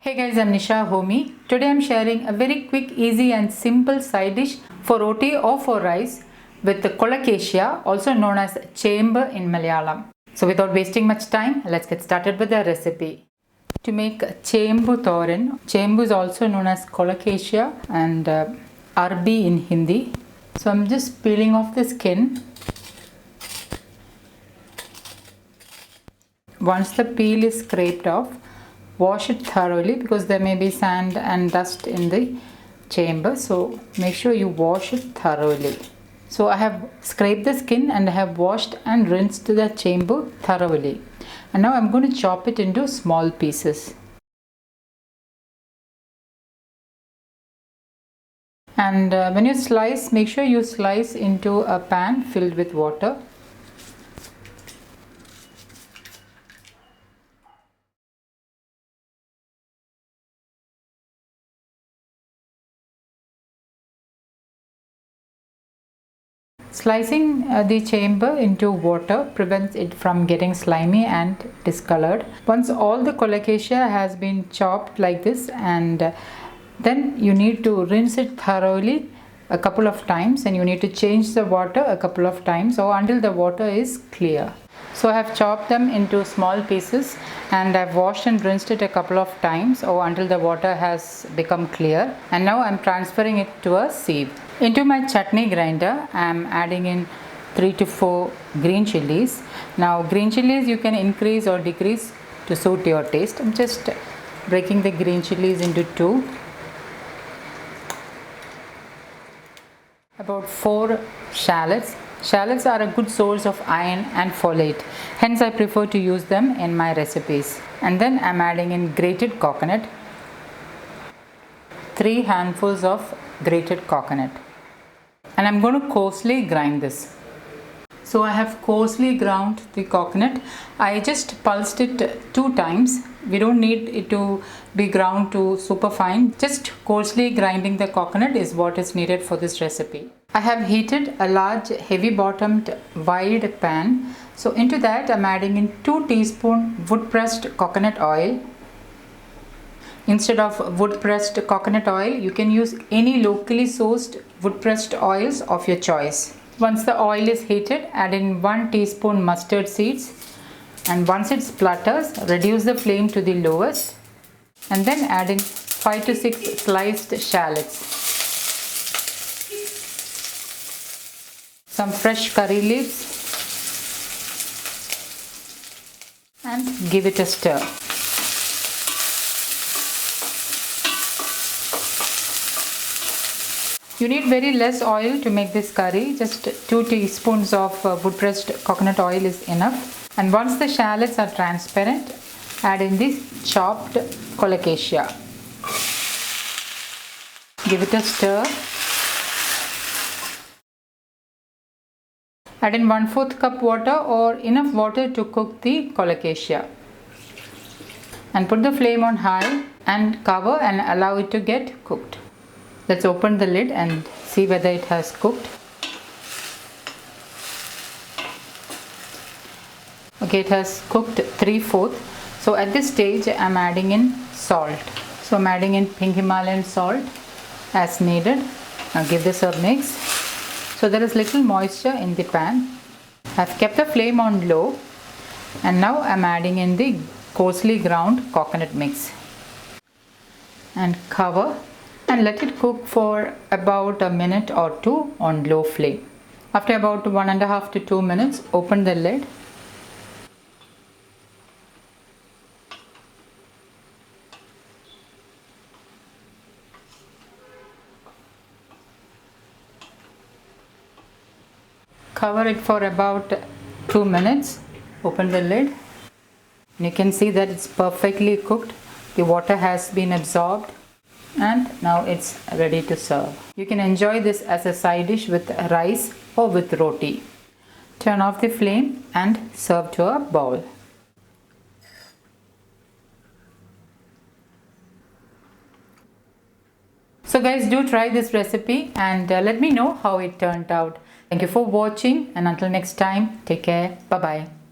Hey guys, I'm Nisa Homey. Today I'm sharing a very quick, easy and simple side dish for roti or for rice with the Colocasia, also known as Chembu in Malayalam. So without wasting much time, let's get started with the recipe. To make Chembu Thoran, Chembu is also known as Colocasia and Arbi in Hindi. So I'm just peeling off the skin. Once the peel is scraped off, wash it thoroughly because there may be sand and dust in the chamber, so make sure you wash it thoroughly. So I have scraped the skin and I have washed and rinsed the chamber thoroughly, and now I'm going to chop it into small pieces. And when you slice, make sure you slice into a pan filled with water. Slicing the chamber into water prevents it from getting slimy and discolored. Once all the Colocasia has been chopped like this, and then you need to rinse it thoroughly a couple of times, and you need to change the water a couple of times or until the water is clear. So I have chopped them into small pieces and I've washed and rinsed it a couple of times or until the water has become clear, and now I'm transferring it to a sieve. Into my chutney grinder, I am adding in 3 to 4 green chilies. Now green chilies you can increase or decrease to suit your taste. I'm just breaking the green chilies into 2. About 4 shallots. Shallots are a good source of iron and folate, hence I prefer to use them in my recipes. And then I'm adding in grated coconut, 3 handfuls of grated coconut, and I'm going to coarsely grind this. So I have coarsely ground the coconut. I just pulsed it 2 times. We don't need it to be ground to super fine. Just coarsely grinding the coconut is what is needed for this recipe. I have heated a large heavy bottomed wide pan. So into that I'm adding in 2 teaspoons wood pressed coconut oil. Instead of wood pressed coconut oil, you can use any locally sourced wood pressed oils of your choice. Once the oil is heated, add in 1 teaspoon mustard seeds, and once it splutters, reduce the flame to the lowest, and then add in 5 to 6 sliced shallots, some fresh curry leaves, and give it a stir. You need very less oil to make this curry. Just 2 teaspoons of wood pressed coconut oil is enough. And once the shallots are transparent, add in the chopped Colocasia. Give it a stir. Add in 1/4 cup water or enough water to cook the Colocasia. And put the flame on high and cover and allow it to get cooked. Let's open the lid and see whether it has cooked. Okay, it has cooked 3/4. So at this stage I'm adding in salt. So I'm adding in pink Himalayan salt as needed. Now give this a mix. So there is little moisture in the pan. I've kept the flame on low, and now I'm adding in the coarsely ground coconut mix and cover and let it cook for about a minute or 2 on low flame. After about 1.5 to 2 minutes, open the lid. Cover it for about 2 minutes. Open the lid. You can see that it's perfectly cooked. The water has been absorbed, and now it's ready to serve. You can enjoy this as a side dish with rice or with roti. Turn off the flame and serve to a bowl. So guys, do try this recipe and let me know how it turned out. Thank you for watching, and until next time, take care. Bye bye.